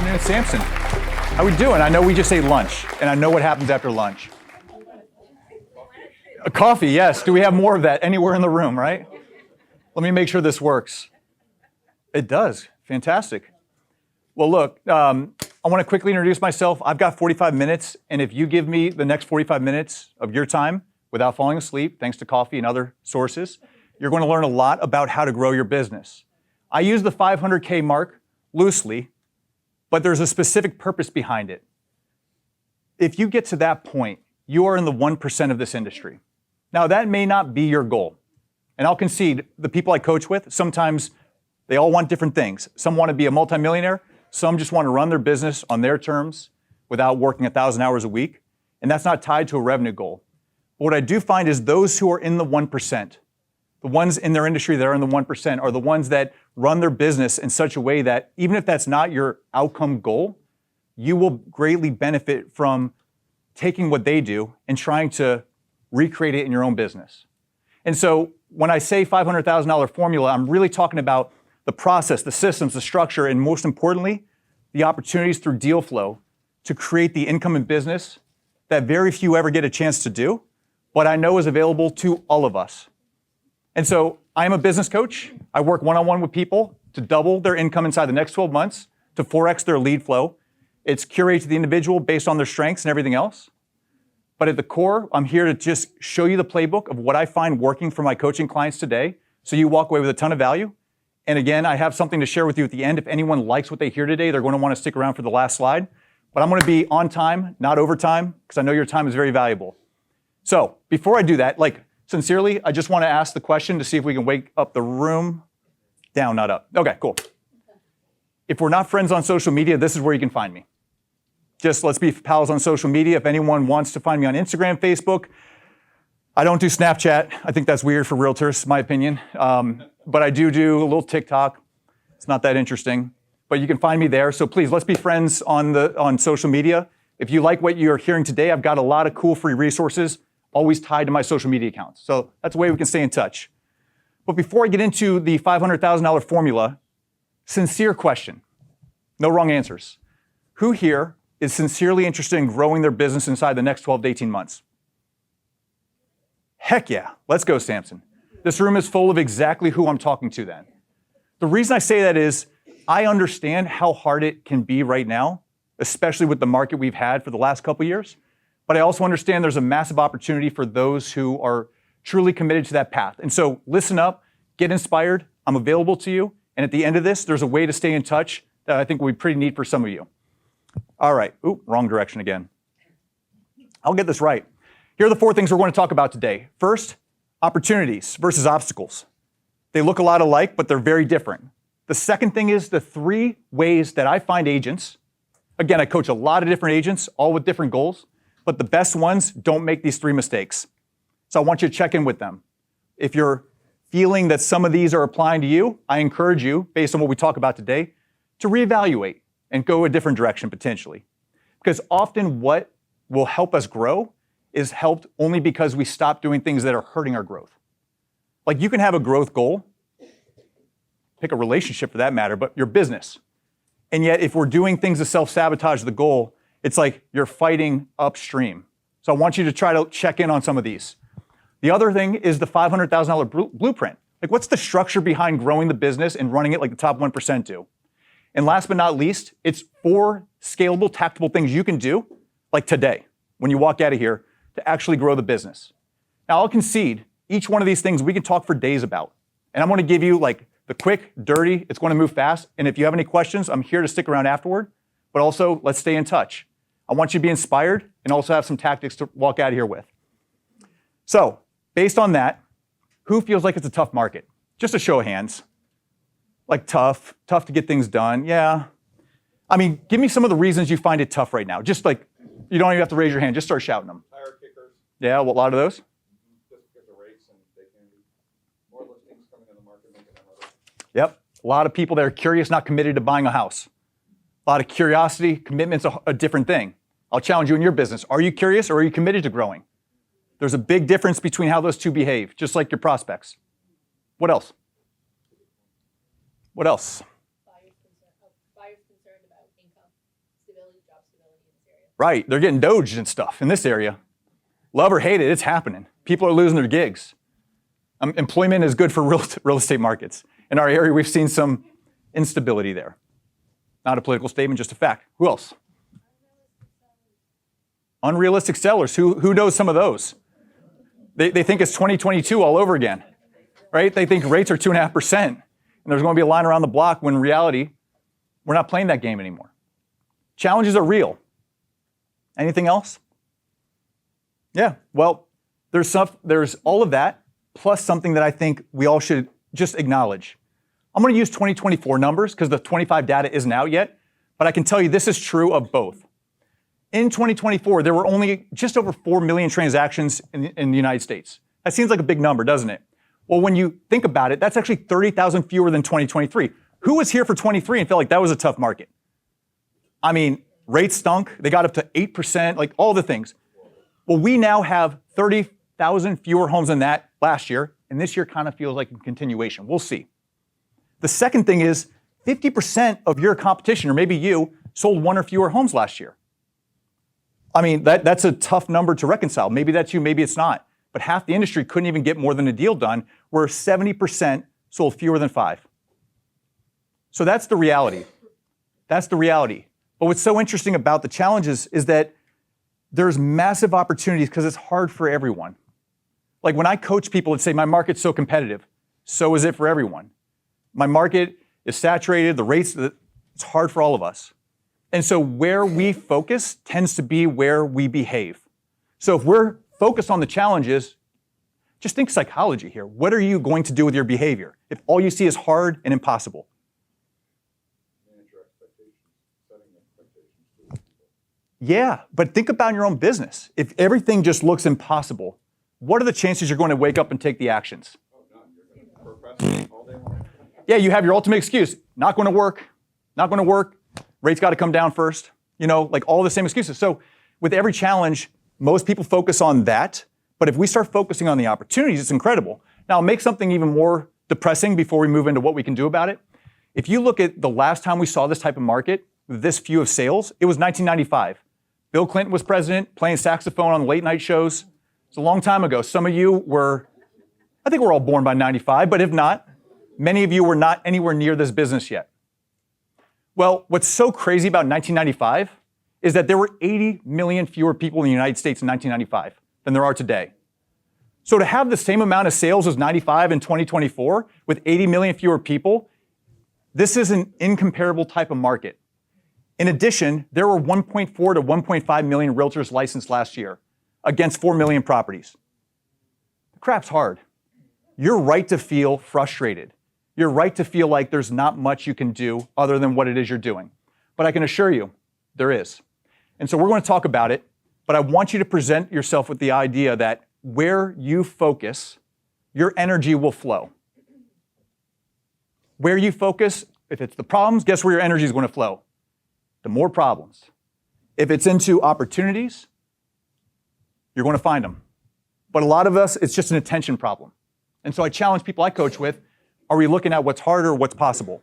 afternoon, Samson. How we doing? I know we just ate lunch, and I know what happens after lunch. A coffee, yes. Do we have more of that anywhere in the room, right? Let me make sure this works. It does. Fantastic. Well, look, I want to quickly introduce myself. I've got 45 minutes, and if you give me the next 45 minutes of your time without falling asleep, thanks to coffee and other sources, you're going to learn a lot about how to grow your business. I use the 500K mark loosely, but there's a specific purpose behind it. If you get to that point, you are in the 1% of this industry. Now, that may not be your goal. And I'll concede, the people I coach with, sometimes they all want different things. Some want to be a multimillionaire. Some just want to run their business on their terms without working 1,000 hours a week. And that's not tied to a revenue goal. But what I do find is those who are in the 1%, the ones in their industry that are in the 1%, are the ones that run their business in such a way that even if that's not your outcome goal, you will greatly benefit from taking what they do and trying to recreate it in your own business. And so when I say $500,000 formula, I'm really talking about the process, the systems, the structure, and most importantly, the opportunities through deal flow to create the income in business that very few ever get a chance to do, but I know is available to all of us. And so I am a business coach. I work one-on-one with people to double their income inside the next 12 months, to 4x their lead flow. It's curated to the individual based on their strengths and everything else. But at the core, I'm here to just show you the playbook of what I find working for my coaching clients today, so you walk away with a ton of value. And again, I have something to share with you at the end. If anyone likes what they hear today, they're going to want to stick around for the last slide. But I'm going to be on time, not overtime, because I know your time is very valuable. So before I do that, sincerely, I just want to ask the question to see if we can wake up the room. Down, not up. Okay, cool. If we're not friends on social media, this is where you can find me. Just let's be pals on social media. If anyone wants to find me on Instagram, Facebook, I don't do Snapchat. I think that's weird for realtors, my opinion. But I do a little TikTok. It's not that interesting, but you can find me there. So please, let's be friends on social media. If you like what you're hearing today, I've got a lot of cool free resources always tied to my social media accounts. So that's a way we can stay in touch. But before I get into the $500,000 formula, sincere question. No wrong answers. Who here is sincerely interested in growing their business inside the next 12 to 18 months? Heck yeah. Let's go, Samson. This room is full of exactly who I'm talking to then. The reason I say that is I understand how hard it can be right now, especially with the market we've had for the last couple of years. But I also understand there's a massive opportunity for those who are truly committed to that path. And so listen up, get inspired. I'm available to you. And at the end of this, there's a way to stay in touch that I think will be pretty neat for some of you. All right. Ooh, wrong direction again. I'll get this right. Here are the 4 things we're going to talk about today. First, opportunities versus obstacles. They look a lot alike, but they're very different. The second thing is the 3 ways that I find agents. Again, I coach a lot of different agents, all with different goals, but the best ones don't make these 3 mistakes. So I want you to check in with them. If you're feeling that some of these are applying to you, I encourage you, based on what we talk about today, to reevaluate and go a different direction potentially. Because often what will help us grow is helped only because we stop doing things that are hurting our growth. Like you can have a growth goal, pick a relationship for that matter, but your business. And yet if we're doing things to self-sabotage the goal, it's like you're fighting upstream. So I want you to try to check in on some of these. The other thing is the $500,000 blueprint. Like what's the structure behind growing the business and running it like the top 1% do? And last but not least, it's 4 scalable, tactical things you can do, like today, when you walk out of here, to actually grow the business. Now, I'll concede, each one of these things we can talk for days about. And I'm going to give you the quick, dirty, it's going to move fast. And if you have any questions, I'm here to stick around afterward. But also, let's stay in touch. I want you to be inspired and also have some tactics to walk out of here with. So, based on that, who feels like it's a tough market? Just a show of hands. Like tough to get things done. Yeah. I mean, give me some of the reasons you find it tough right now. Just you don't even have to raise your hand. Just start shouting them. Tire kickers. Yeah, well, a lot of those. Just because of rates and they can be more listings coming in the market than another. Yep. A lot of people that are curious, not committed to buying a house. A lot of curiosity, commitment's a different thing. I'll challenge you in your business. Are you curious or are you committed to growing? There's a big difference between how those two behave, just like your prospects. What else? What else? Buyers concerned about income. Right, they're getting doged and stuff in this area. Love or hate it, it's happening. People are losing their gigs. Employment is good for real estate markets. In our area, we've seen some instability there. Not a political statement, just a fact. Who else? Unrealistic sellers. Who knows some of those? They think it's 2022 all over again, right? They think rates are 2.5%, and there's going to be a line around the block when in reality, we're not playing that game anymore. Challenges are real. Anything else? Yeah, well, there's all of that, plus something that I think we all should just acknowledge. I'm going to use 2024 numbers because the 25 data isn't out yet, but I can tell you this is true of both. In 2024, there were only just over 4 million transactions in the United States. That seems like a big number, doesn't it? Well, when you think about it, that's actually 30,000 fewer than 2023. Who was here for 23 and felt like that was a tough market? I mean, rates stunk. They got up to 8%, like all the things. Well, we now have 30,000 fewer homes than that last year, and this year kind of feels like a continuation. We'll see. The second thing is 50% of your competition, or maybe you, sold one or fewer homes last year. I mean, that's a tough number to reconcile. Maybe that's you, maybe it's not. But half the industry couldn't even get more than a deal done, where 70% sold fewer than 5. So that's the reality. That's the reality. But what's so interesting about the challenges is that there's massive opportunities because it's hard for everyone. Like when I coach people and say, my market's so competitive, so is it for everyone. My market is saturated, the rates, it's hard for all of us. And so where we focus tends to be where we behave. So if we're focused on the challenges, just think psychology here. What are you going to do with your behavior if all you see is hard and impossible? Manage your expectations, setting expectations. Yeah, but think about your own business. If everything just looks impossible, what are the chances you're going to wake up and take the actions? Oh, none. You're going to procrastinate all day long. Yeah, you have your ultimate excuse. Not going to work. Not going to work. Rates got to come down first. You know, like all the same excuses. So with every challenge, most people focus on that. But if we start focusing on the opportunities, it's incredible. Now, I'll make something even more depressing before we move into what we can do about it. If you look at the last time we saw this type of market, with this few of sales, it was 1995. Bill Clinton was president, playing saxophone on late night shows. It's a long time ago. Some of you were, I think we're all born by 95, but if not, many of you were not anywhere near this business yet. Well, what's so crazy about 1995 is that there were 80 million fewer people in the United States in 1995 than there are today. So to have the same amount of sales as 95 in 2024 with 80 million fewer people, this is an incomparable type of market. In addition, there were 1.4 to 1.5 million realtors licensed last year against 4 million properties. The crap's hard. You're right to feel frustrated. You're right to feel like there's not much you can do other than what it is you're doing. But I can assure you, there is. And so we're going to talk about it, but I want you to present yourself with the idea that where you focus, your energy will flow. Where you focus, if it's the problems, guess where your energy is going to flow? The more problems. If it's into opportunities, you're going to find them. But a lot of us, it's just an attention problem. And so I challenge people I coach with, are we looking at what's harder or what's possible?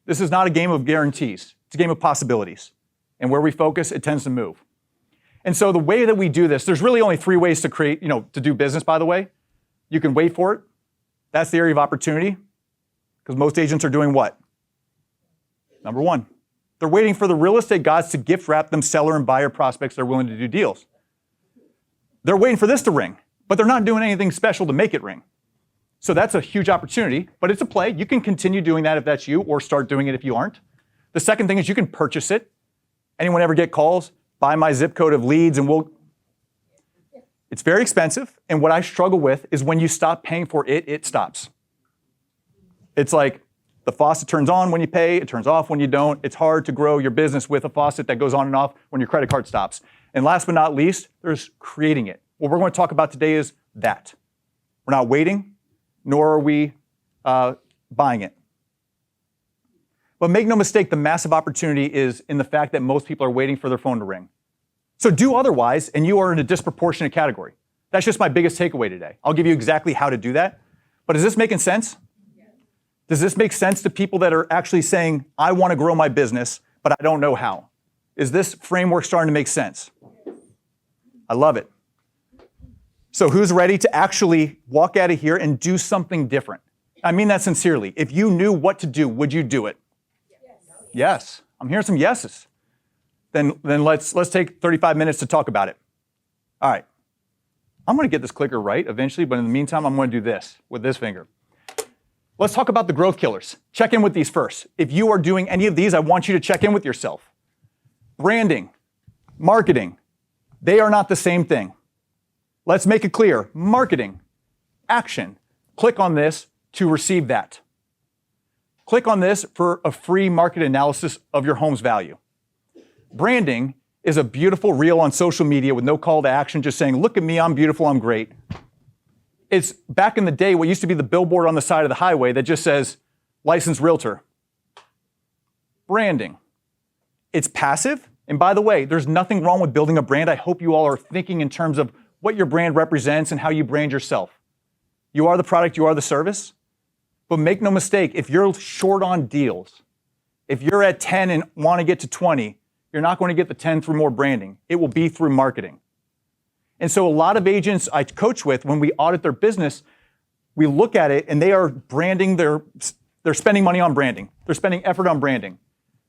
This is not a game of guarantees. It's a game of possibilities. And where we focus, it tends to move. And so the way that we do this, there's really only 3 ways to create, to do business, by the way. You can wait for it. That's the area of opportunity. Because most agents are doing what? Number 1, they're waiting for the real estate gods to gift wrap them seller and buyer prospects that are willing to do deals. They're waiting for this to ring, but they're not doing anything special to make it ring. So that's a huge opportunity, but it's a play. You can continue doing that if that's you, or start doing it if you aren't. The second thing is you can purchase it. Anyone ever get calls? Buy my zip code of leads and It's very expensive, and what I struggle with is when you stop paying for it, it stops. It's like the faucet turns on when you pay, it turns off when you don't. It's hard to grow your business with a faucet that goes on and off when your credit card stops. And last but not least, there's creating it. What we're going to talk about today is that. We're not waiting, nor are we buying it. But make no mistake, the massive opportunity is in the fact that most people are waiting for their phone to ring. So do otherwise, and you are in a disproportionate category. That's just my biggest takeaway today. I'll give you exactly how to do that. But is this making sense? Does this make sense to people that are actually saying, I want to grow my business, but I don't know how? Is this framework starting to make sense? I love it. So who's ready to actually walk out of here and do something different? I mean that sincerely. If you knew what to do, would you do it? Yes. I'm hearing some yeses. Then let's take 35 minutes to talk about it. All right. I'm going to get this clicker right eventually, but in the meantime, I'm going to do this with this finger. Let's talk about the growth killers. Check in with these first. If you are doing any of these, I want you to check in with yourself. Branding, marketing, they are not the same thing. Let's make it clear. Marketing, action. Click on this to receive that. Click on this for a free market analysis of your home's value. Branding is a beautiful reel on social media with no call to action, just saying, look at me, I'm beautiful, I'm great. It's back in the day what used to be the billboard on the side of the highway that just says, licensed realtor. Branding. It's passive. And by the way, there's nothing wrong with building a brand. I hope you all are thinking in terms of what your brand represents and how you brand yourself. You are the product, you are the service. But make no mistake, if you're short on deals, if you're at 10 and want to get to 20, you're not going to get the 10 through more branding. It will be through marketing. And so a lot of agents I coach with, when we audit their business, we look at it and they are branding, they're spending money on branding. They're spending effort on branding.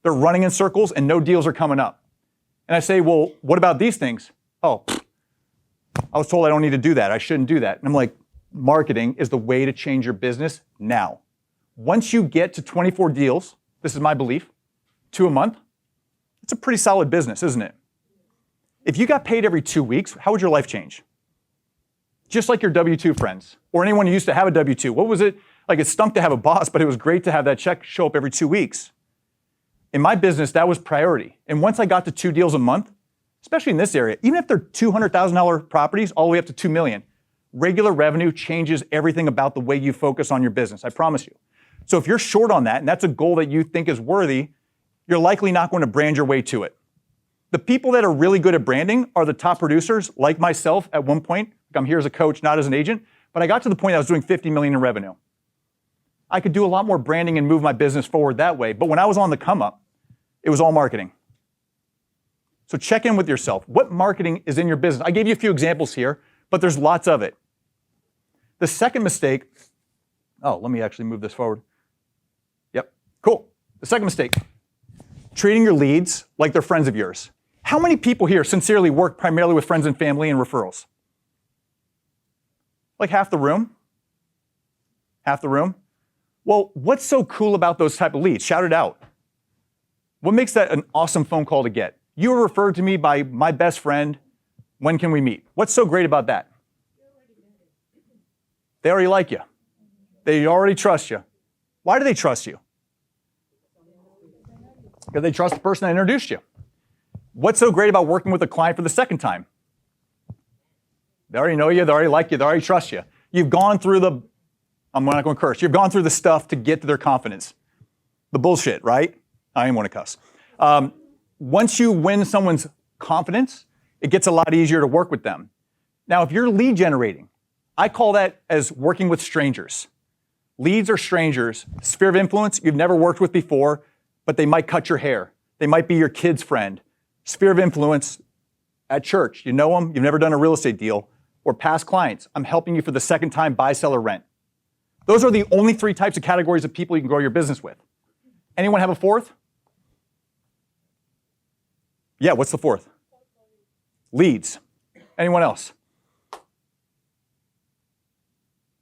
They're running in circles and no deals are coming up. And I say, well, what about these things? Oh, I was told I don't need to do that. I shouldn't do that. And I'm like, marketing is the way to change your business now. Once you get to 24 deals, this is my belief, 2 a month, it's a pretty solid business, isn't it? If you got paid every 2 weeks, how would your life change? Just like your W-2 friends, or anyone who used to have a W-2. What was it? Like, it stunk to have a boss, but it was great to have that check show up every 2 weeks. In my business, that was priority. And once I got to 2 deals a month, especially in this area, even if they're $200,000 properties all the way up to $2 million, regular revenue changes everything about the way you focus on your business, I promise you. So if you're short on that, and that's a goal that you think is worthy, you're likely not going to brand your way to it. The people that are really good at branding are the top producers, like myself at one point. I'm here as a coach, not as an agent, but I got to the point I was doing $50 million in revenue. I could do a lot more branding and move my business forward that way, but when I was on the come up, it was all marketing. So check in with yourself. What marketing is in your business? I gave you a few examples here, but there's lots of it. The second mistake, let me actually move this forward. Yep, cool. The second mistake, treating your leads like they're friends of yours. How many people here sincerely work primarily with friends and family and referrals? Like half the room? Half the room? Well, what's so cool about those type of leads? Shout it out. What makes that an awesome phone call to get? You were referred to me by my best friend. When can we meet? What's so great about that? They already like you. They already trust you. Why do they trust you? Because they trust the person that introduced you. What's so great about working with a client for the second time? They already know you, they already like you, they already trust you. You've gone through I'm not going to curse, you've gone through the stuff to get to their confidence. The bullshit, right? I didn't want to cuss. Once you win someone's confidence, it gets a lot easier to work with them. Now, if you're lead generating, I call that as working with strangers. Leads are strangers, sphere of influence you've never worked with before, but they might cut your hair. They might be your kid's friend. Sphere of influence at church. You know them, you've never done a real estate deal, or past clients. I'm helping you for the second time buy, sell, or rent. Those are the only 3 types of categories of people you can grow your business with. Anyone have a fourth? Yeah, what's the fourth? Leads. Anyone else?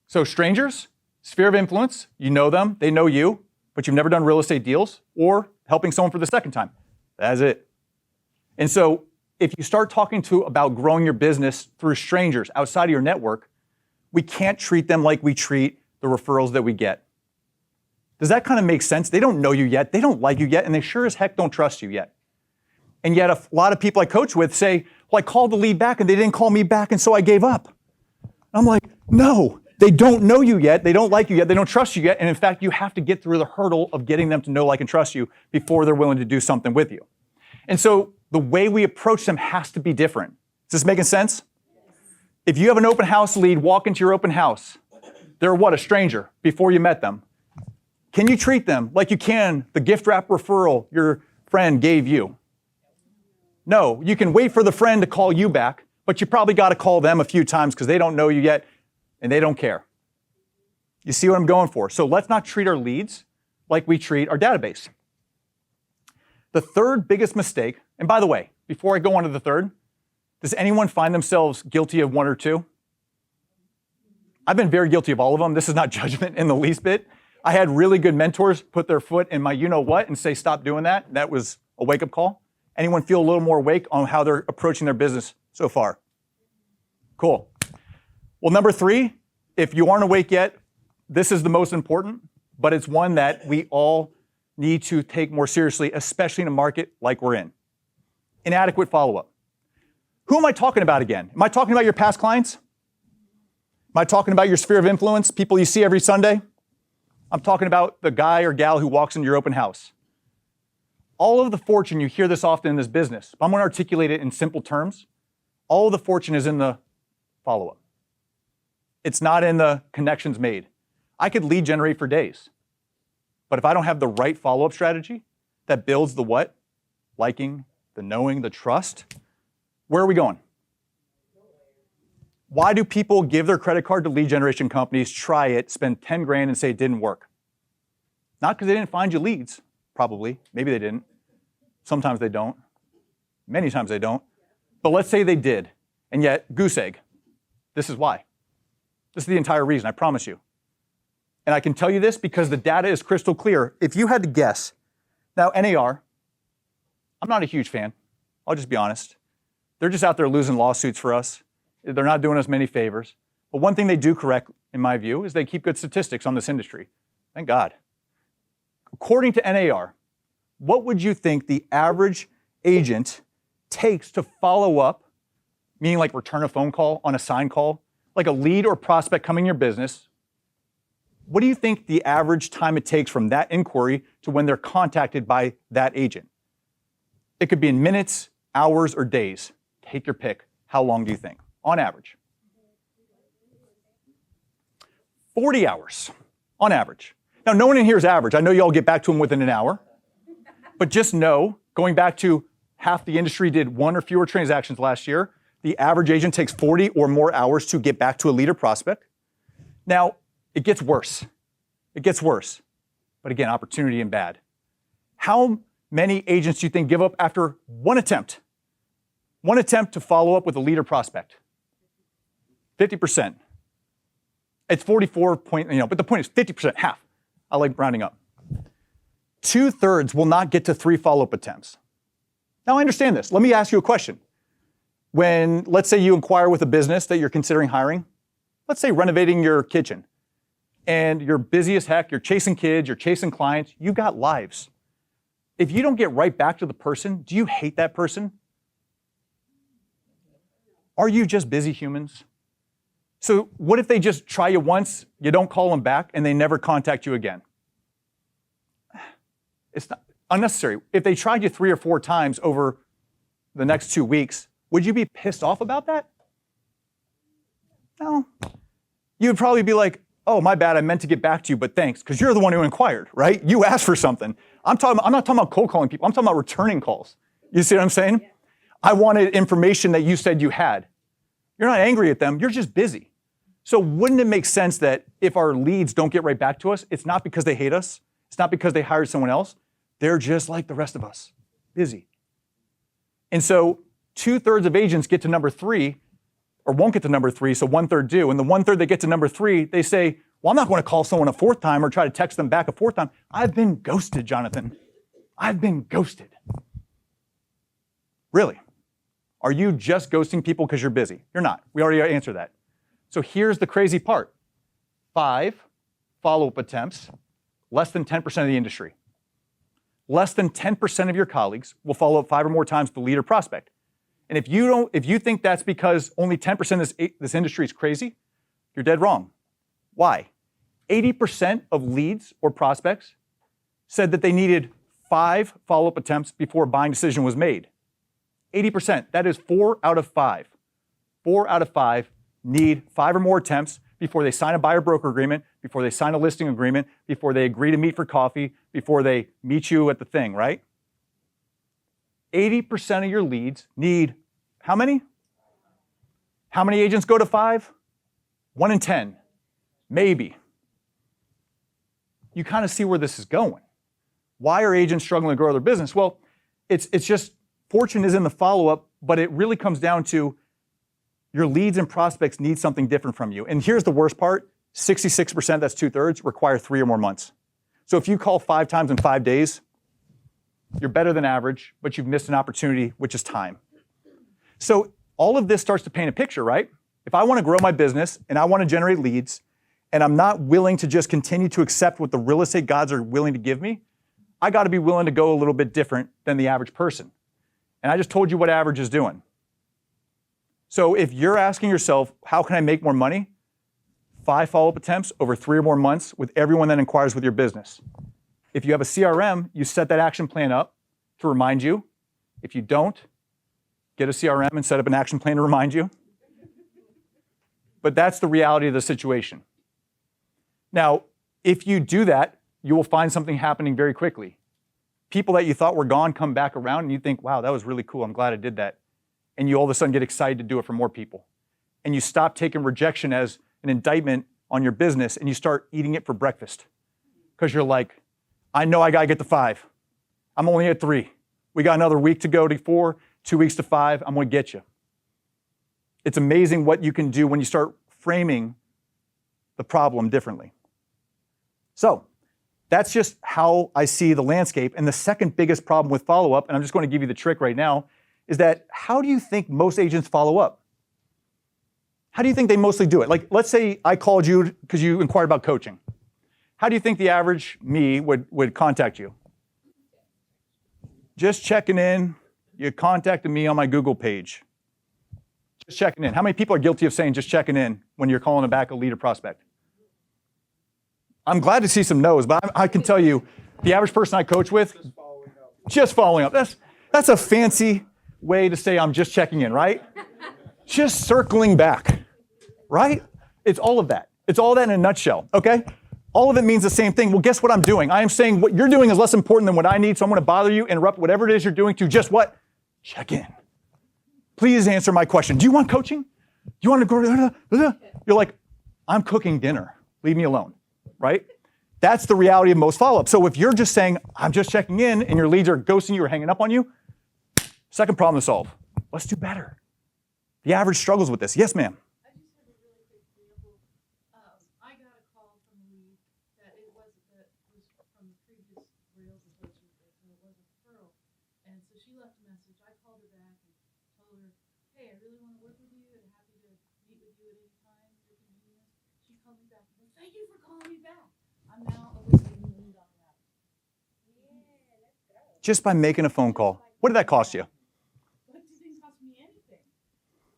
So strangers, sphere of influence, you know them, they know you, but you've never done real estate deals, or helping someone for the second time. That's it. And so if you start talking about growing your business through strangers outside of your network, we can't treat them like we treat the referrals that we get. Does that kind of make sense? They don't know you yet, they don't like you yet, and they sure as heck don't trust you yet. And yet a lot of people I coach with say, well, I called the lead back and they didn't call me back, and so I gave up. I'm like, no, they don't know you yet, they don't like you yet, they don't trust you yet, and in fact, you have to get through the hurdle of getting them to know, like, and trust you before they're willing to do something with you. And so the way we approach them has to be different. Is this making sense? If you have an open house lead, walk into your open house. They're what, a stranger before you met them. Can you treat them like you can the gift wrap referral your friend gave you? No, you can wait for the friend to call you back, but you probably got to call them a few times because they don't know you yet and they don't care. You see what I'm going for? So let's not treat our leads like we treat our database. The third biggest mistake, and by the way, before I go on to the third, does anyone find themselves guilty of one or two? I've been very guilty of all of them. This is not judgment in the least bit. I had really good mentors put their foot in my you-know-what and say, stop doing that. That was a wake-up call. Anyone feel a little more awake on how they're approaching their business so far? Cool. Well, number three, if you aren't awake yet, this is the most important, but it's one that we all need to take more seriously, especially in a market like we're in. Inadequate follow-up. Who am I talking about again? Am I talking about your past clients? Am I talking about your sphere of influence, people you see every Sunday? I'm talking about the guy or gal who walks into your open house. All of the fortune, you hear this often in this business, but I'm going to articulate it in simple terms. All of the fortune is in the follow-up. It's not in the connections made. I could lead generate for days, but if I don't have the right follow-up strategy that builds the what, liking, the knowing, the trust, where are we going? Why do people give their credit card to lead generation companies, try it, spend 10 grand and say it didn't work? Not because they didn't find you leads, probably. Maybe they didn't. Sometimes they don't. Many times they don't. But let's say they did, and yet, goose egg. This is why. This is the entire reason, I promise you. And I can tell you this because the data is crystal clear. If you had to guess, now NAR, I'm not a huge fan. I'll just be honest. They're just out there losing lawsuits for us. They're not doing us many favors. But one thing they do correct, in my view, is they keep good statistics on this industry. Thank God. According to NAR, what would you think the average agent takes to follow up, meaning like return a phone call on a signed call, like a lead or prospect coming in your business? What do you think the average time it takes from that inquiry to when they're contacted by that agent? It could be in minutes, hours, or days. Take your pick. How long do you think? On average. 40 hours on average. Now, no one in here is average. I know you all get back to them within an hour. But just know, going back to half the industry did one or fewer transactions last year, the average agent takes 40 or more hours to get back to a lead or prospect. Now, it gets worse. It gets worse. But again, opportunity and bad. How many agents do you think give up after one attempt? One attempt to follow up with a lead or prospect? 50%. It's 44 point, but the point is 50%, half. I like rounding up. 2/3 will not get to 3 follow-up attempts. Now, I understand this. Let me ask you a question. When, let's say you inquire with a business that you're considering hiring, let's say renovating your kitchen, and you're busy as heck, you're chasing kids, you're chasing clients, you got lives. If you don't get right back to the person, do you hate that person? Are you just busy humans? So what if they just try you once, you don't call them back, and they never contact you again? It's not unnecessary. If they tried you 3 or 4 times over the next 2 weeks, would you be pissed off about that? No. You would probably be like, oh, my bad, I meant to get back to you, but thanks, because you're the one who inquired, right? You asked for something. I'm not talking about cold calling people. I'm talking about returning calls. You see what I'm saying? Yeah. I wanted information that you said you had. You're not angry at them. You're just busy. So wouldn't it make sense that if our leads don't get right back to us, it's not because they hate us. It's not because they hired someone else. They're just like the rest of us, busy. And so 2/3 of agents get to number 3, or won't get to number 3, so 1/3 do. And the 1/3 that get to number 3, they say, well, I'm not going to call someone a 4th time or try to text them back a 4th time. I've been ghosted, Jonathan. I've been ghosted. Really? Are you just ghosting people because you're busy? You're not. We already answered that. So here's the crazy part. 5 follow-up attempts, less than 10% of the industry. Less than 10% of your colleagues will follow up 5 or more times to lead or prospect. And if you think that's because only 10% of this industry is crazy, you're dead wrong. Why? 80% of leads or prospects said that they needed 5 follow-up attempts before a buying decision was made. 80%, that is 4 out of 5. 4 out of 5 need 5 or more attempts before they sign a buyer-broker agreement, before they sign a listing agreement, before they agree to meet for coffee, before they meet you at the thing, right? 80% of your leads need how many? How many agents go to 5? 1 in 10, maybe. You kind of see where this is going. Why are agents struggling to grow their business? Well, it's just fortune is in the follow-up, but it really comes down to your leads and prospects need something different from you. And here's the worst part, 66%, that's 2/3, require 3 or more months. So if you call 5 times in 5 days, you're better than average, but you've missed an opportunity, which is time. So all of this starts to paint a picture, right? If I want to grow my business and I want to generate leads, and I'm not willing to just continue to accept what the real estate gods are willing to give me, I got to be willing to go a little bit different than the average person. And I just told you what average is doing. So if you're asking yourself, how can I make more money? 5 follow-up attempts over 3 or more months with everyone that inquires with your business. If you have a CRM, you set that action plan up to remind you. If you don't, get a CRM and set up an action plan to remind you. But that's the reality of the situation. Now, if you do that, you will find something happening very quickly. People that you thought were gone come back around and you think, wow, that was really cool. I'm glad I did that. And you all of a sudden get excited to do it for more people. And you stop taking rejection as an indictment on your business and you start eating it for breakfast. Because you're like, I know I got to get to 5. I'm only at 3. We got another week to go to 4, 2 weeks to 5. I'm going to get you. It's amazing what you can do when you start framing the problem differently. So that's just how I see the landscape. And the second biggest problem with follow-up, and I'm just going to give you the trick right now, is that how do you think most agents follow up? How do you think they mostly do it? Like, let's say I called you because you inquired about coaching. How do you think the average me would contact you? Just checking in. You contacted me on my Google page. Just checking in. How many people are guilty of saying just checking in when you're calling back a lead or prospect? I'm glad to see some no's, but I can tell you, the average person I coach with, just following up. That's a fancy way to say I'm just checking in, right? Just circling back, right? It's all of that. It's all that in a nutshell, okay? All of it means the same thing. Well, guess what I'm doing? I am saying what you're doing is less important than what I need, so I'm going to bother you, interrupt whatever it is you're doing to just what? Check in. Please answer my question. Do you want coaching? Do you want to go? You're like, I'm cooking dinner. Leave me alone, right? That's the reality of most follow-up. So if you're just saying, I'm just checking in, and your leads are ghosting you or hanging up on you, second problem to solve. Let's do better. The average struggles with this. Yes, ma'am. I just have a really quick example. I got a call from a lead that was from the previous Rails associate, so it was a referral. And so she left a message. I called her back and told her, hey, I really want to work with you and happy to meet with you at any time, your convenience. She called me back and said, thank you for calling me back. I'm now a listing lead on that. Yeah, let's go. Just by making a phone call. What did that cost you? But it didn't cost me anything.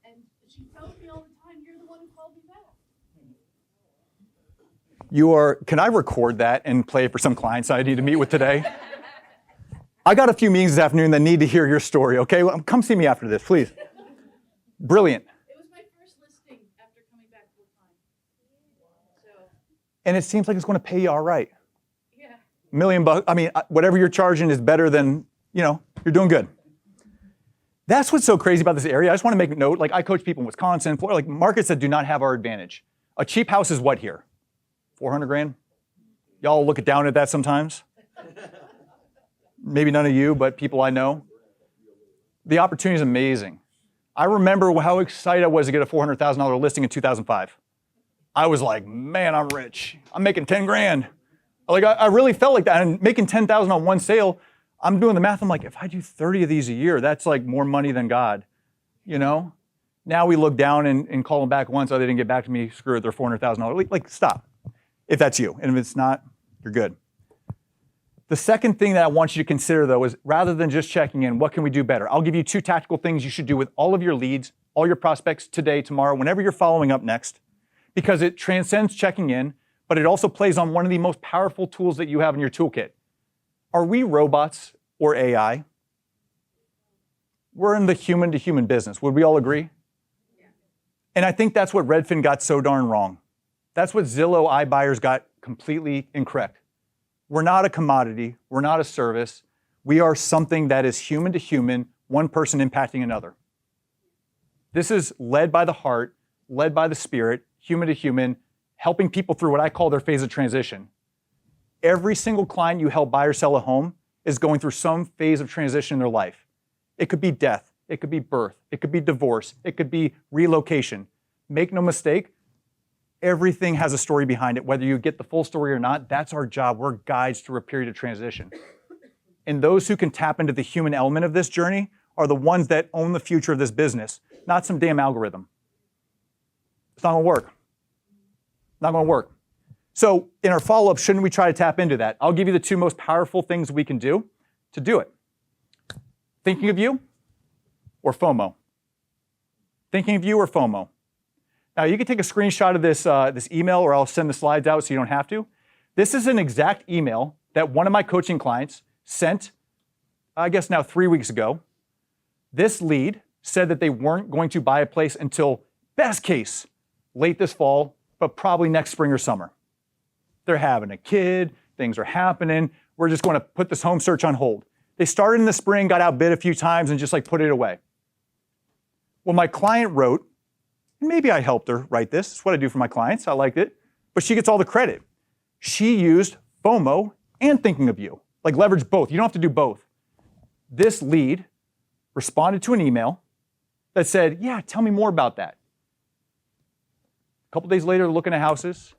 And she tells me all the time, you're the one who called me back. Can I record that and play it for some clients I need to meet with today? I got a few meetings this afternoon that need to hear your story, okay? Well, come see me after this, please. Brilliant. It was my first listing after coming back full time. So, And it seems like it's going to pay you all right. yeah. $1 million. I mean, whatever you're charging is better than, you're doing good. That's what's so crazy about this area. I just want to make a note. Like, I coach people in Wisconsin, Florida, like markets that do not have our advantage. A cheap house is what here? 400 grand? Y'all look down at that sometimes? Maybe none of you, but people I know. The opportunity is amazing. I remember how excited I was to get a $400,000 listing in 2005. I was like, man, I'm rich. I'm making 10 grand. Like, I really felt like that. And making 10,000 on one sale, I'm doing the math. I'm like, if I do 30 of these a year, that's like more money than God, Now we look down and call them back once. Oh, they didn't get back to me. Screw it, they're $400,000. Like, stop. If that's you. And if it's not, you're good. The second thing that I want you to consider, though, is rather than just checking in, what can we do better? I'll give you 2 tactical things you should do with all of your leads, all your prospects today, tomorrow, whenever you're following up next, because it transcends checking in, but it also plays on one of the most powerful tools that you have in your toolkit. Are we robots or AI? We're in the human-to-human business. Would we all agree? Yeah. And I think that's what Redfin got so darn wrong. That's what Zillow iBuyers got completely incorrect. We're not a commodity. We're not a service. We are something that is human to human, one person impacting another. This is led by the heart, led by the spirit, human to human, helping people through what I call their phase of transition. Every single client you help buy or sell a home is going through some phase of transition in their life. It could be death, it could be birth, it could be divorce, it could be relocation. Make no mistake, everything has a story behind it. Whether you get the full story or not, that's our job. We're guides through a period of transition. And those who can tap into the human element of this journey are the ones that own the future of this business, not some damn algorithm. It's not gonna work. Not gonna work. So in our follow-up, shouldn't we try to tap into that? I'll give you the two most powerful things we can do to do it. Thinking of you or FOMO? Thinking of you or FOMO? Now you can take a screenshot of this email, or I'll send the slides out so you don't have to. This is an exact email that one of my coaching clients sent, I guess now 3 weeks ago. This lead said that they weren't going to buy a place until, best case, late this fall, but probably next spring or summer. They're having a kid, things are happening, we're just going to put this home search on hold. They started in the spring, got outbid a few times, and just put it away. Well, my client wrote, maybe I helped her write this, it's what I do for my clients, I liked it, but she gets all the credit. She used FOMO and thinking of you, leverage both, you don't have to do both. This lead responded to an email that said, yeah, tell me more about that. A couple days later, looking at houses.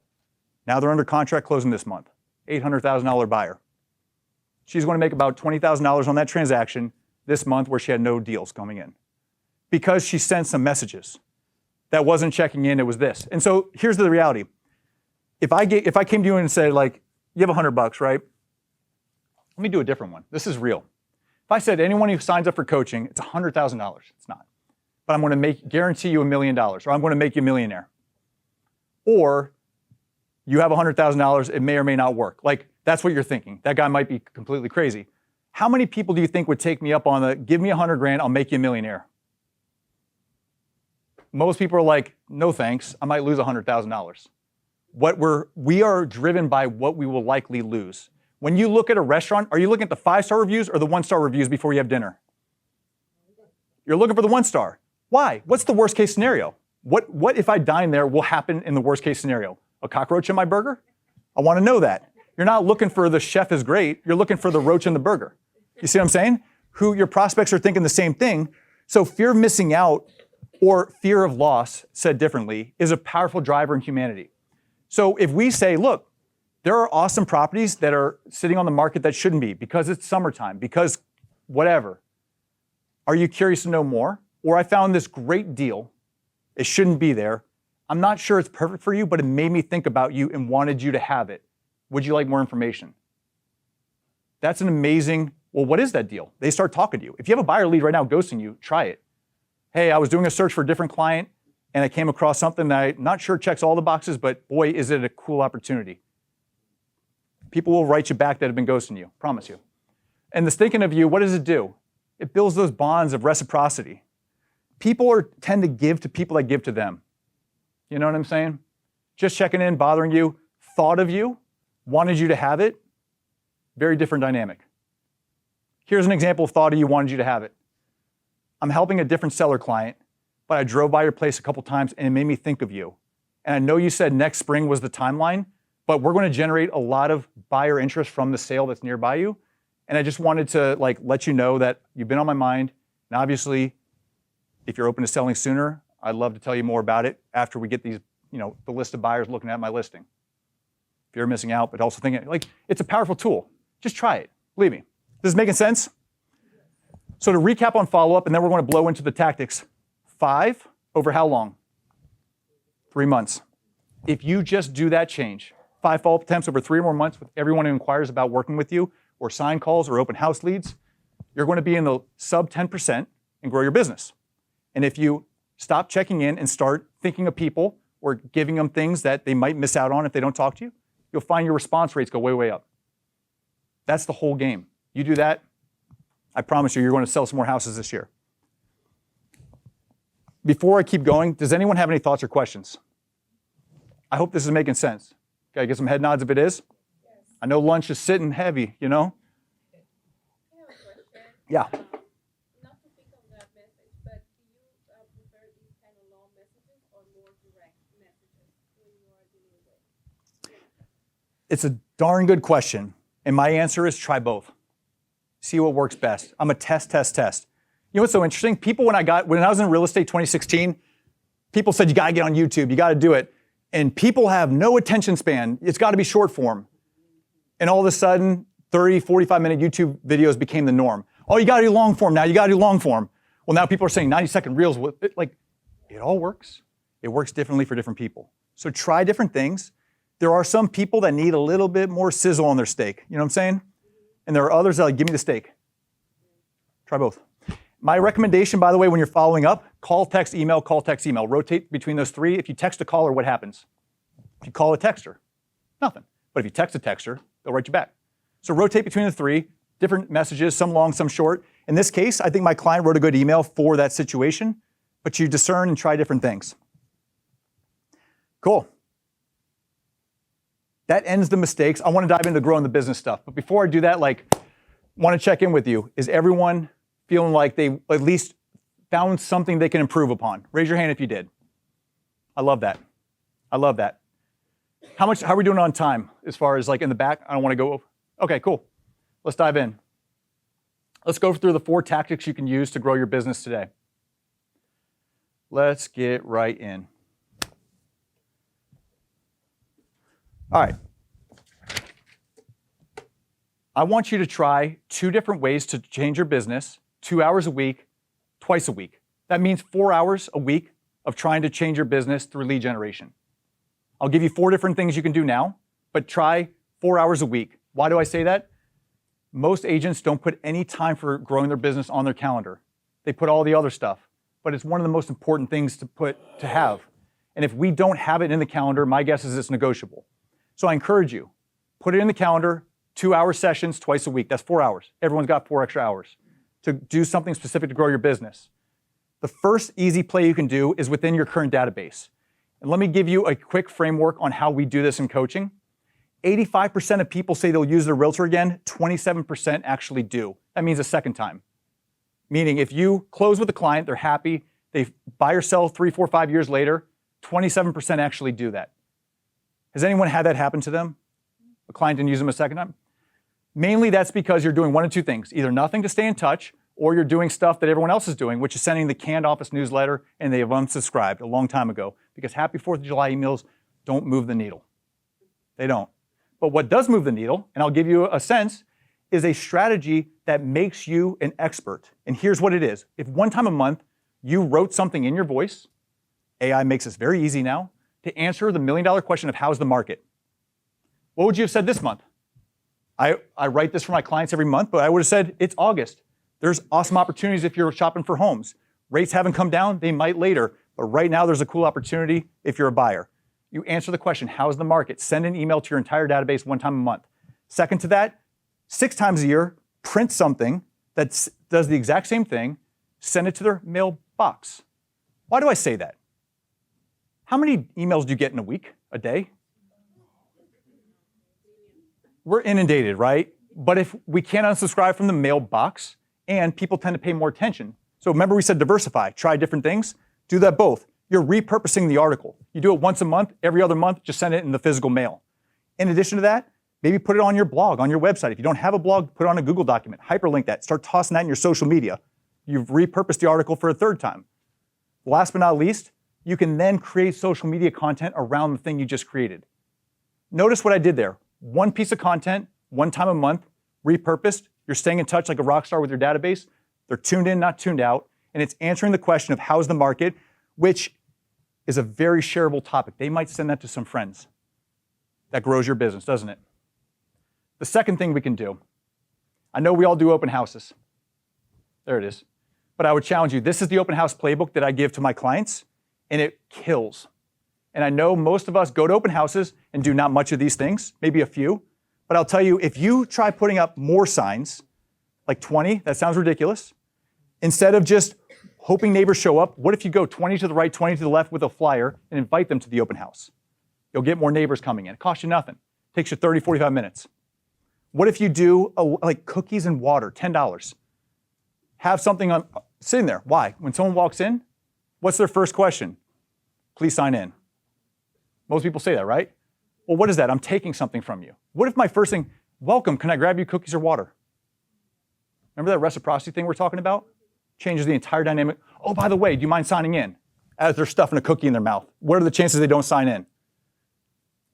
Now they're under contract closing this month. $800,000 buyer. She's going to make about $20,000 on that transaction this month where she had no deals coming in. Because she sent some messages. That wasn't checking in, it was this. And so here's the reality. If I came to you and said, you have $100, right? Let me do a different one. This is real. If I said anyone who signs up for coaching, it's $100,000. It's not. But I'm going to guarantee you $1 million, or I'm going to make you a millionaire. Or you have $100,000, it may or may not work. That's what you're thinking. That guy might be completely crazy. How many people do you think would take me up on the, give me 100 grand, I'll make you a millionaire? Most people are like, no thanks, I might lose $100,000. We are driven by what we will likely lose. When you look at a restaurant, are you looking at the 5-star reviews or the 1-star reviews before you have dinner? You're looking for the 1-star. Why? What's the worst case scenario? What if I dine there will happen in the worst case scenario? A cockroach in my burger? I want to know that. You're not looking for the chef is great, you're looking for the roach in the burger. You see what I'm saying? Your prospects are thinking the same thing. So fear of missing out, or fear of loss, said differently, is a powerful driver in humanity. So if we say, look, there are awesome properties that are sitting on the market that shouldn't be because it's summertime, because whatever. Are you curious to know more? Or I found this great deal, it shouldn't be there. I'm not sure it's perfect for you, but it made me think about you and wanted you to have it. Would you like more information? That's an amazing, well, what is that deal? They start talking to you. If you have a buyer lead right now ghosting you, try it. Hey, I was doing a search for a different client and I came across something that I'm not sure checks all the boxes, but boy, is it a cool opportunity. People will write you back that have been ghosting you, promise you. And this thinking of you, what does it do? It builds those bonds of reciprocity. People tend to give to people that give to them. You know what I'm saying? Just checking in, bothering you, thought of you, wanted you to have it, very different dynamic. Here's an example of thought of you, wanted you to have it. I'm helping a different seller client, but I drove by your place a couple times and it made me think of you. And I know you said next spring was the timeline, but we're going to generate a lot of buyer interest from the sale that's nearby you. And I just wanted to let you know that you've been on my mind. And obviously, if you're open to selling sooner, I'd love to tell you more about it after we get these, the list of buyers looking at my listing. If you're missing out, but also thinking, it's a powerful tool. Just try it. Believe me. This is making sense? So to recap on follow-up, and then we're going to blow into the tactics. 5 over how long? 3 months. If you just do that change, 5 follow-up attempts over 3 or more months with everyone who inquires about working with you, or sign calls or open house leads, you're going to be in the sub 10% and grow your business. And if you stop checking in and start thinking of people or giving them things that they might miss out on if they don't talk to you, you'll find your response rates go way, way up. That's the whole game. You do that, I promise you're going to sell some more houses this year. Before I keep going, does anyone have any thoughts or questions? I hope this is making sense. Can I get some head nods if it is? Yes. I know lunch is sitting heavy, I have a Yeah. Not to pick on that message, but do you prefer these kind of long messages or more direct messages when you are dealing with? It's a darn good question. And my answer is try both. See what works best. I'm a test. You know what's so interesting? People, when I was in real estate 2016, people said, you gotta get on YouTube, you gotta do it. And people have no attention span. It's gotta be short form. And all of a sudden, 30, 45-minute YouTube videos became the norm. Oh, you gotta do long form now, you gotta do long form. Well, now people are saying 90-second reels. It all works. It works differently for different people. So try different things. There are some people that need a little bit more sizzle on their steak. You know what I'm saying? And there are others that are like, give me the steak. Try both. My recommendation, by the way, when you're following up, call, text, email, call, text, email. Rotate between those three. If you text a caller, what happens? If you call a texter, nothing. But if you text a texter, they'll write you back. So rotate between the three, different messages, some long, some short. In this case, I think my client wrote a good email for that situation, but you discern and try different things. Cool. That ends the mistakes. I want to dive into growing the business stuff. But before I do that, want to check in with you. Is everyone feeling like they at least found something they can improve upon? Raise your hand if you did. I love that. I love that. How are we doing on time as far as in the back? I don't want to go over. Okay, cool. Let's dive in. Let's go through the 4 tactics you can use to grow your business today. Let's get right in. All right. I want you to try 2 different ways to change your business, 2 hours a week, twice a week. That means 4 hours a week of trying to change your business through lead generation. I'll give you 4 different things you can do now, but try 4 hours a week. Why do I say that? Most agents don't put any time for growing their business on their calendar. They put all the other stuff, but it's one of the most important things to have. And if we don't have it in the calendar, my guess is it's negotiable. So I encourage you, put it in the calendar, 2-hour sessions twice a week. That's 4 hours. Everyone's got 4 extra hours to do something specific to grow your business. The first easy play you can do is within your current database. And let me give you a quick framework on how we do this in coaching. 85% of people say they'll use their realtor again, 27% actually do. That means a second time. Meaning if you close with a client, they're happy, they buy or sell 3, 4, 5 years later, 27% actually do that. Has anyone had that happen to them? A client didn't use them a second time? Mainly that's because you're doing one of 2 things, either nothing to stay in touch, or you're doing stuff that everyone else is doing, which is sending the canned office newsletter, and they have unsubscribed a long time ago, because happy 4th of July emails don't move the needle. They don't. But what does move the needle, and I'll give you a sense, is a strategy that makes you an expert. And here's what it is. If one time a month you wrote something in your voice, AI makes this very easy now, to answer the $1 million question of how's the market. What would you have said this month? I write this for my clients every month, but I would have said, it's August. There's awesome opportunities if you're shopping for homes. Rates haven't come down, they might later, but right now there's a cool opportunity if you're a buyer. You answer the question, how's the market? Send an email to your entire database 1 time a month. Second to that, 6 times a year, print something that does the exact same thing, send it to their mailbox. Why do I say that? How many emails do you get in a week, a day? We're inundated, right? But if we can't unsubscribe from the mailbox, and people tend to pay more attention. So remember we said diversify, try different things, do that both. You're repurposing the article. You do it once a month, every other month, just send it in the physical mail. In addition to that, maybe put it on your blog, on your website. If you don't have a blog, put it on a Google document, hyperlink that, start tossing that in your social media. You've repurposed the article for a 3rd time. Last but not least, you can then create social media content around the thing you just created. Notice what I did there. 1 piece of content, 1 time a month, repurposed. You're staying in touch like a rock star with your database. They're tuned in, not tuned out. And it's answering the question of how's the market, which is a very shareable topic. They might send that to some friends. That grows your business, doesn't it? The second thing we can do, I know we all do open houses. There it is. But I would challenge you, this is the open house playbook that I give to my clients, and it kills. And I know most of us go to open houses and do not much of these things, maybe a few. But I'll tell you, if you try putting up more signs, like 20, that sounds ridiculous. Instead of just hoping neighbors show up, what if you go 20 to the right, 20 to the left with a flyer and invite them to the open house? You'll get more neighbors coming in. It costs you nothing. It takes you 30, 45 minutes. What if you do like cookies and water, $10? have something sitting there. Why? When someone walks in, what's their first question? Please sign in. Most people say that, right? Well, what is that? I'm taking something from you. What if my first thing, welcome, can I grab you cookies or water? Remember that reciprocity thing we're talking about? Changes the entire dynamic. Oh, by the way, do you mind signing in? As they're stuffing a cookie in their mouth. What are the chances they don't sign in?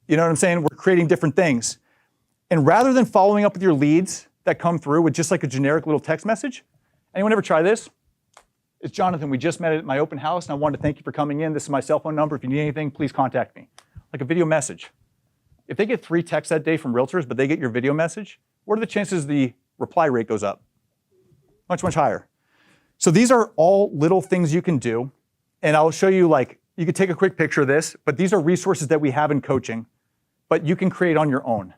You know what I'm saying? We're creating different things. And rather than following up with your leads that come through with just like a generic little text message, anyone ever try this? It's Jonathan. We just met at my open house, and I wanted to thank you for coming in. This is my cell phone number. If you need anything, please contact me. Like a video message. If they get 3 texts that day from realtors, but they get your video message, what are the chances the reply rate goes up? Much, much higher. So these are all little things you can do. And I'll show you, like, you could take a quick picture of this, but these are resources that we have in coaching, but you can create on your own.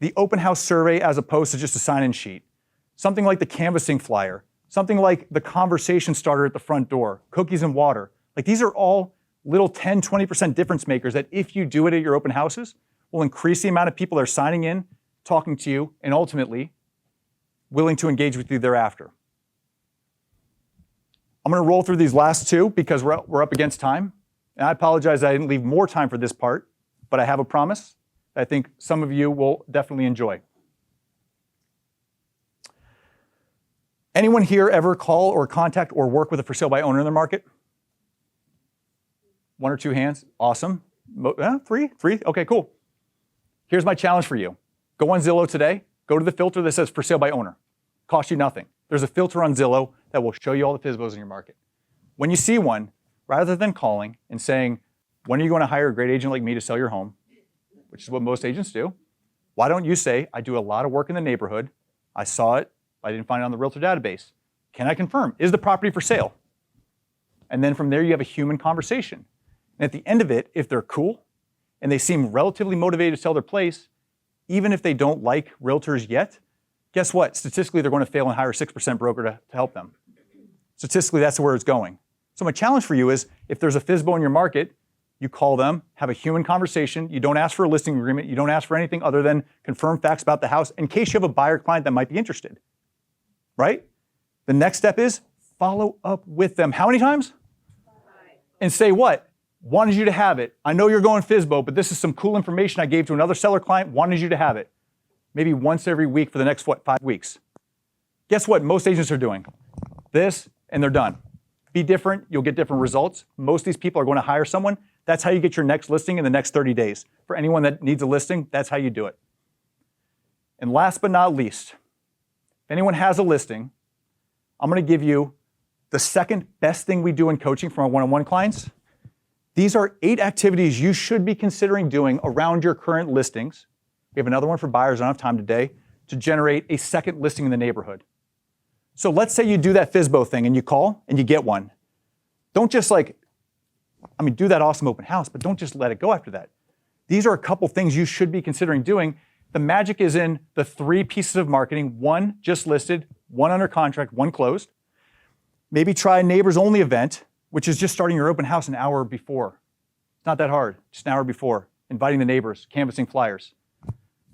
The open house survey as opposed to just a sign-in sheet. Something like the canvassing flyer. Something like the conversation starter at the front door. Cookies and water. Like, these are all little 10, 20% difference makers that if you do it at your open houses, will increase the amount of people that are signing in, talking to you, and ultimately willing to engage with you thereafter. I'm going to roll through these last 2 because we're up against time. And I apologize I didn't leave more time for this part, but I have a promise that I think some of you will definitely enjoy. Anyone here ever call or contact or work with a for sale by owner in their market? 1 or 2 hands? Awesome. 3? Okay, cool. Here's my challenge for you. Go on Zillow today. Go to the filter that says for sale by owner. Cost you nothing. There's a filter on Zillow that will show you all the FSBOs in your market. When you see one, rather than calling and saying, when are you going to hire a great agent like me to sell your home, which is what most agents do, why don't you say, I do a lot of work in the neighborhood. I saw it. I didn't find it on the realtor database. Can I confirm? Is the property for sale? And then from there, you have a human conversation. And at the end of it, if they're cool and they seem relatively motivated to sell their place, even if they don't like realtors yet, guess what? Statistically, they're going to fail and hire a 6% broker to help them. Statistically, that's where it's going. So my challenge for you is, if there's a FSBO in your market, you call them, have a human conversation. You don't ask for a listing agreement. You don't ask for anything other than confirm facts about the house in case you have a buyer client that might be interested, right? The next step is follow up with them. How many times? 5. And say what? Wanted you to have it. I know you're going FSBO, but this is some cool information I gave to another seller client. Wanted you to have it. Maybe once every week for the next, 5 weeks. Guess what most agents are doing? This, and they're done. Be different, you'll get different results. Most of these people are going to hire someone. That's how you get your next listing in the next 30 days. For anyone that needs a listing, that's how you do it. And last but not least, if anyone has a listing, I'm going to give you the second best thing we do in coaching for our one-on-one clients. These are 8 activities you should be considering doing around your current listings. We have another one for buyers. I don't have time today to generate a second listing in the neighborhood. So let's say you do that FSBO thing and you call and you get one. Don't just do that awesome open house, but don't just let it go after that. These are a couple things you should be considering doing. The magic is in the 3 pieces of marketing. 1 just listed, 1 under contract, 1 closed. Maybe try a neighbors only event, which is just starting your open house an hour before. It's not that hard, just an hour before. Inviting the neighbors, canvassing flyers.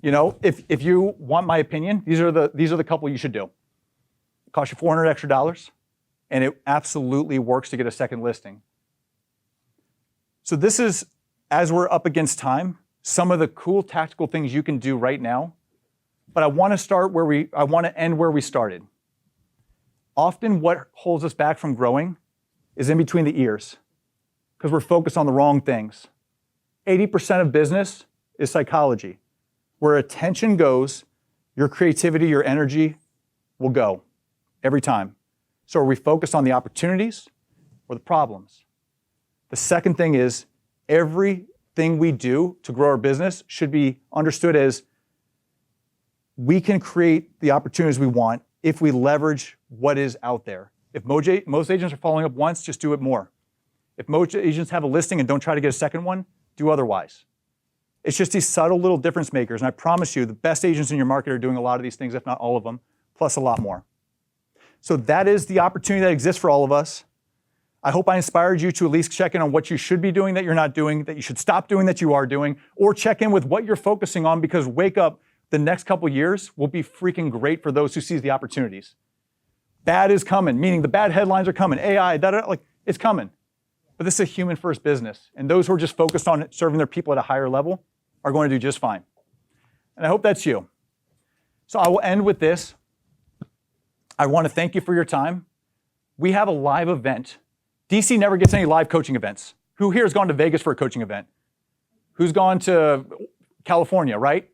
You know, if you want my opinion, these are the couple you should do. It costs you $400 extra, and it absolutely works to get a second listing. So this is, as we're up against time, some of the cool tactical things you can do right now. But I want to end where we started. Often what holds us back from growing is in between the ears, because we're focused on the wrong things. 80% of business is psychology. Where attention goes, your creativity, your energy will go every time. So are we focused on the opportunities or the problems? The second thing is, everything we do to grow our business should be understood as we can create the opportunities we want if we leverage what is out there. If most agents are following up once, just do it more. If most agents have a listing and don't try to get a second one, do otherwise. It's just these subtle little difference makers, and I promise you, the best agents in your market are doing a lot of these things, if not all of them, plus a lot more. So that is the opportunity that exists for all of us. I hope I inspired you to at least check in on what you should be doing that you're not doing, that you should stop doing that you are doing, or check in with what you're focusing on, because wake up, the next couple years will be freaking great for those who seize the opportunities. Bad is coming, meaning the bad headlines are coming. AI, like it's coming. But this is a human-first business, and those who are just focused on serving their people at a higher level are going to do just fine. And I hope that's you. So I will end with this. I want to thank you for your time. We have a live event. DC never gets any live coaching events. Who here has gone to Vegas for a coaching event? Who's gone to California, right?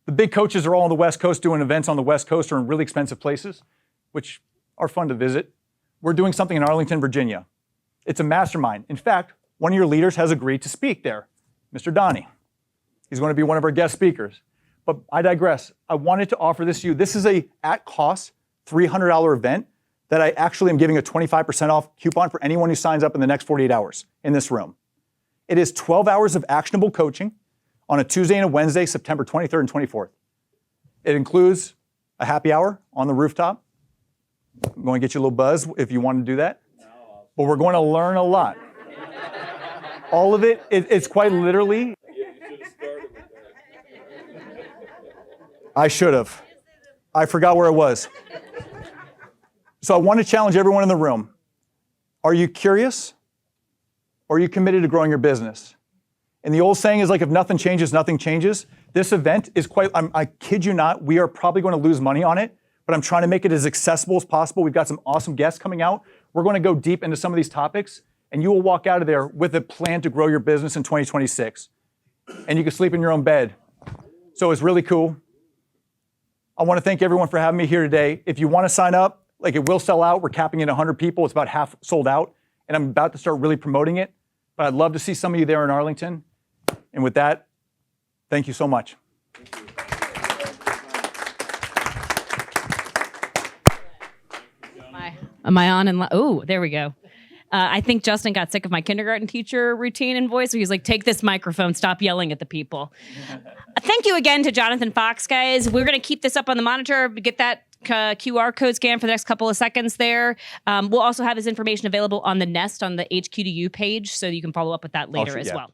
The big coaches are all on the West Coast doing events on the West Coast or in really expensive places, which are fun to visit. We're doing something in Arlington, Virginia. It's a mastermind. In fact, one of your leaders has agreed to speak there, Mr. Donnie. He's going to be one of our guest speakers. But I digress. I wanted to offer this to you. This is a at-cost $300 event that I actually am giving a 25% off coupon for anyone who signs up in the next 48 hours in this room. It is 12 hours of actionable coaching on a Tuesday and a Wednesday, September 23rd and 24th. It includes a happy hour on the rooftop. I'm going to get you a little buzz if you want to do that. But we're going to learn a lot. All of it's quite literally. I should have. I forgot where it was. So I want to challenge everyone in the room. Are you curious? Or are you committed to growing your business? And the old saying is like, if nothing changes, nothing changes. This event is I kid you not, we are probably going to lose money on it, but I'm trying to make it as accessible as possible. We've got some awesome guests coming out. We're going to go deep into some of these topics, and you will walk out of there with a plan to grow your business in 2026. And you can sleep in your own bed. So it's really cool. I want to thank everyone for having me here today. If you want to sign up, like it will sell out. We're capping it at 100 people. It's about half sold out. And I'm about to start really promoting it. But I'd love to see some of you there in Arlington. And with that, thank you so much. Am I on? And oh, there we go. I think Justin got sick of my kindergarten teacher routine and voice. So he's like, take this microphone, stop yelling at the people. Thank you again to Jonathan Fox, guys. We're going to keep this up on the monitor, get that QR code scan for the next couple of seconds there. We'll also have his information available on the Nest on the HQ4U page, so you can follow up with that later as well.